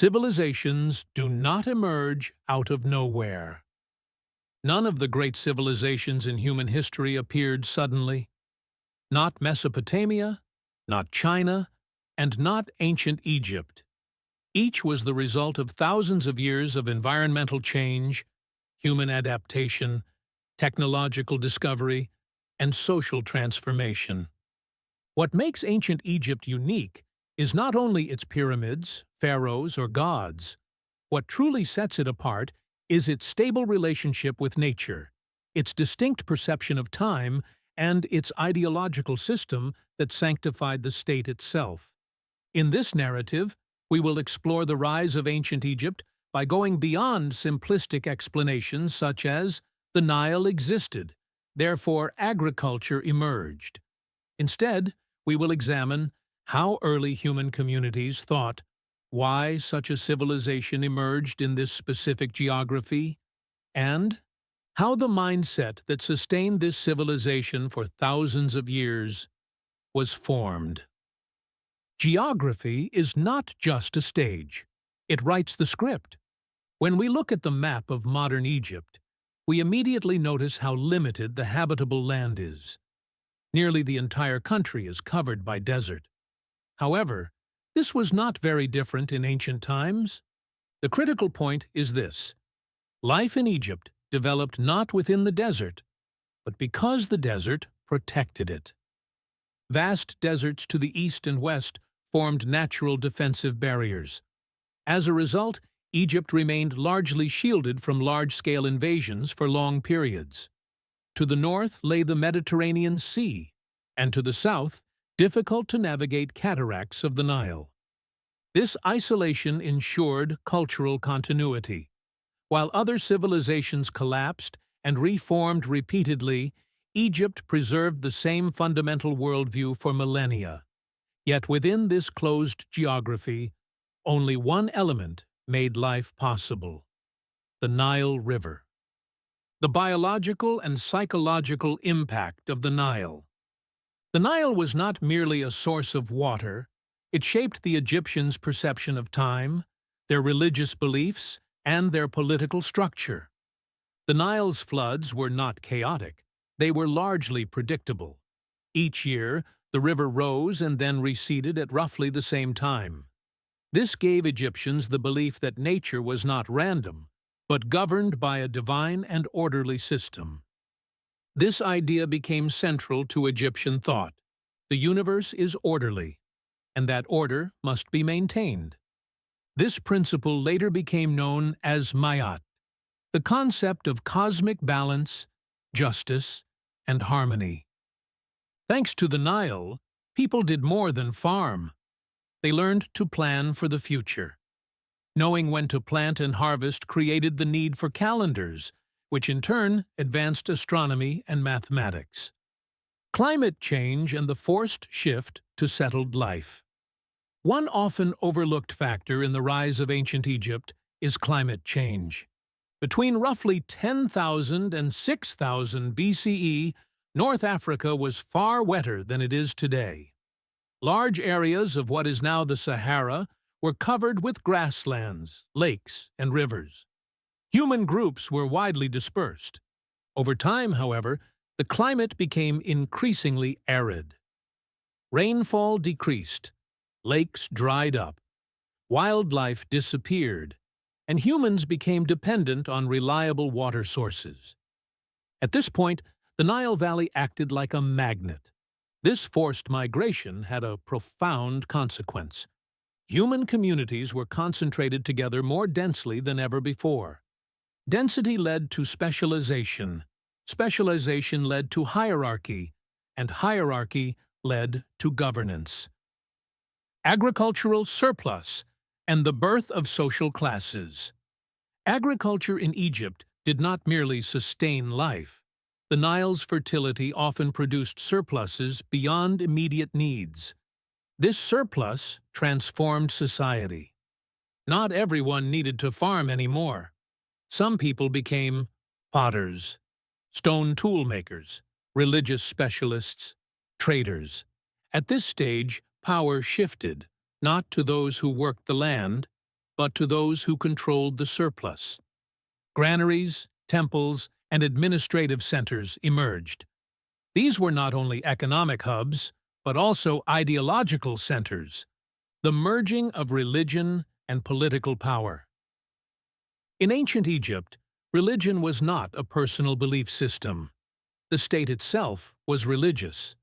Civilizations do not emerge out of nowhere. None of the great civilizations in human history appeared suddenly. Not Mesopotamia, not China, and not ancient Egypt. Each was the result of thousands of years of environmental change, human adaptation, technological discovery, and social transformation. What makes ancient Egypt unique is not only its pyramids, pharaohs, or gods. What truly sets it apart is its stable relationship with nature, its distinct perception of time, and its ideological system that sanctified the state itself. In this narrative, we will explore the rise of ancient Egypt by going beyond simplistic explanations such as the Nile existed, therefore agriculture emerged. Instead, we will examine how early human communities thought, why such a civilization emerged in this specific geography, and how the mindset that sustained this civilization for thousands of years was formed. Geography is not just a stage. It writes the script. When we look at the map of modern Egypt, we immediately notice how limited the habitable land is. Nearly the entire country is covered by desert. However, this was not very different in ancient times. The critical point is this: life in Egypt developed not within the desert, but because the desert protected it. Vast deserts to the east and west formed natural defensive barriers. As a result, Egypt remained largely shielded from large-scale invasions for long periods. To the north lay the Mediterranean Sea, and to the south, difficult to navigate cataracts of the Nile. This isolation ensured cultural continuity. While other civilizations collapsed and reformed repeatedly, Egypt preserved the same fundamental worldview for millennia. Yet within this closed geography, only one element made life possible: the Nile River. The biological and psychological impact of the Nile. The Nile was not merely a source of water. It shaped the Egyptians' perception of time, their religious beliefs, and their political structure. The Nile's floods were not chaotic. They were largely predictable. Each year, the river rose and then receded at roughly the same time. This gave Egyptians the belief that nature was not random, but governed by a divine and orderly system. This idea became central to Egyptian thought. The universe is orderly, and that order must be maintained. This principle later became known as Ma'at, the concept of cosmic balance, justice, and harmony. Thanks to the Nile, people did more than farm. They learned to plan for the future. Knowing when to plant and harvest created the need for calendars, which in turn advanced astronomy and mathematics. Climate change and the forced shift to settled life. One often overlooked factor in the rise of ancient Egypt is climate change. Between roughly 10,000 and 6,000 BCE, North Africa was far wetter than it is today. Large areas of what is now the Sahara were covered with grasslands, lakes, and rivers. Human groups were widely dispersed. Over time, however, the climate became increasingly arid. Rainfall decreased, lakes dried up, wildlife disappeared, and humans became dependent on reliable water sources. At this point, the Nile Valley acted like a magnet. This forced migration had a profound consequence. Human communities were concentrated together more densely than ever before. Density led to specialization. Specialization led to hierarchy, and hierarchy led to governance. Agricultural surplus and the birth of social classes. Agriculture in Egypt did not merely sustain life. The Nile's fertility often produced surpluses beyond immediate needs. This surplus transformed society. Not everyone needed to farm anymore. Some people became potters, stone tool makers, religious specialists, traders. At this stage, power shifted, not to those who worked the land, but to those who controlled the surplus. Granaries, temples, and administrative centers emerged. These were not only economic hubs, but also ideological centers, the merging of religion and political power. In ancient Egypt, religion was not a personal belief system. The state itself was religious.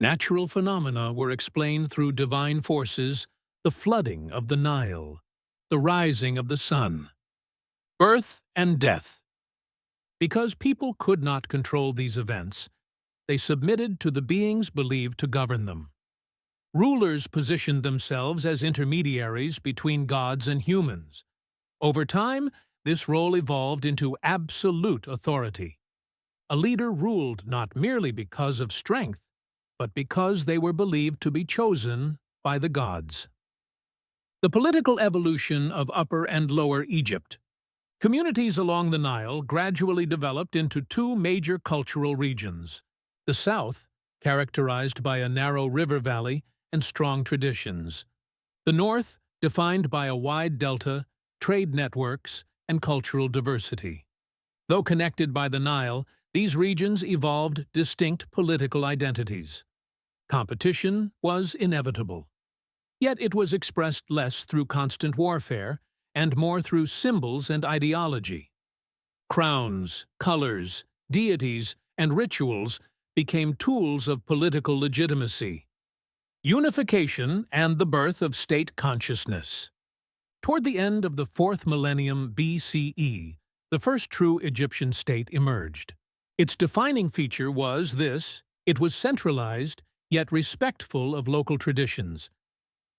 Natural phenomena were explained through divine forces, the flooding of the Nile, the rising of the sun, birth and death. Because people could not control these events, they submitted to the beings believed to govern them. Rulers positioned themselves as intermediaries between gods and humans. Over time, this role evolved into absolute authority. A leader ruled not merely because of strength, but because they were believed to be chosen by the gods. The political evolution of Upper and Lower Egypt. Communities along the Nile gradually developed into two major cultural regions. The south, characterized by a narrow river valley and strong traditions. The north, defined by a wide delta, trade networks, and cultural diversity. Though connected by the Nile, these regions evolved distinct political identities. Competition was inevitable. Yet it was expressed less through constant warfare and more through symbols and ideology. Crowns, colors, deities, and rituals became tools of political legitimacy. Unification and the birth of state consciousness. Toward the end of the 4th millennium BCE, the first true Egyptian state emerged. Its defining feature was this: it was centralized, yet respectful of local traditions.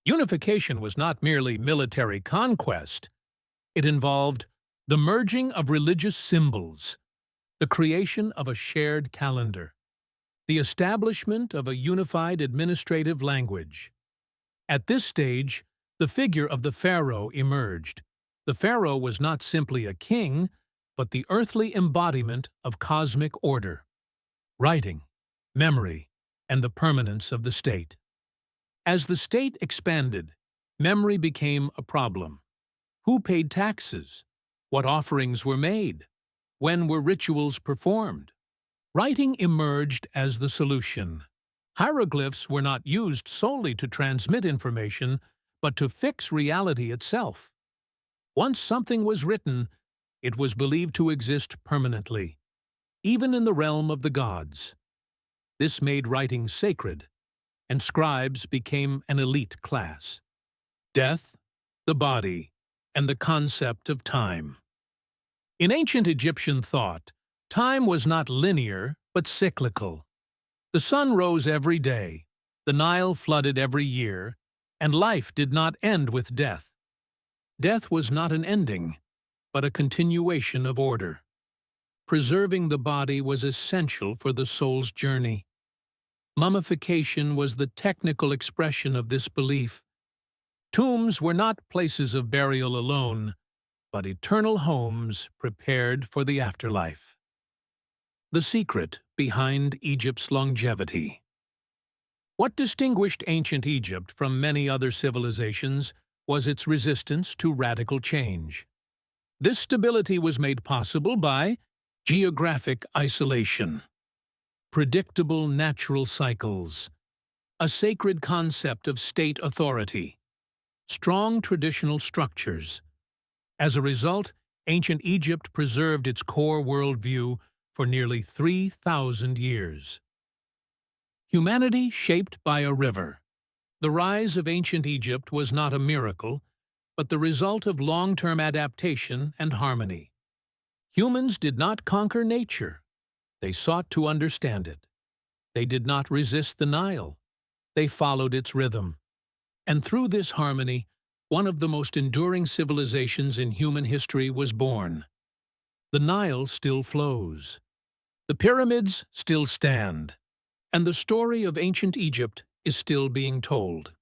Unification was not merely military conquest. It involved the merging of religious symbols, the creation of a shared calendar, the establishment of a unified administrative language. At this stage, the figure of the pharaoh emerged. The pharaoh was not simply a king, but the earthly embodiment of cosmic order, writing, memory, and the permanence of the state. As the state expanded, memory became a problem. Who paid taxes? What offerings were made? When were rituals performed? Writing emerged as the solution. Hieroglyphs were not used solely to transmit information, but to fix reality itself. Once something was written, it was believed to exist permanently, even in the realm of the gods. This made writing sacred, and scribes became an elite class. Death, the body, and the concept of time. In ancient Egyptian thought, time was not linear, but cyclical. The sun rose every day, the Nile flooded every year, and life did not end with death. Death was not an ending, but a continuation of order. Preserving the body was essential for the soul's journey. Mummification was the technical expression of this belief. Tombs were not places of burial alone, but eternal homes prepared for the afterlife. The secret behind Egypt's longevity. What distinguished ancient Egypt from many other civilizations was its resistance to radical change. This stability was made possible by geographic isolation, predictable natural cycles, a sacred concept of state authority, strong traditional structures. As a result, ancient Egypt preserved its core worldview for nearly 3,000 years. Humanity shaped by a river. The rise of ancient Egypt was not a miracle, but the result of long-term adaptation and harmony. Humans did not conquer nature. They sought to understand it. They did not resist the Nile. They followed its rhythm. And through this harmony, one of the most enduring civilizations in human history was born. The Nile still flows. The pyramids still stand. And the story of ancient Egypt is still being told.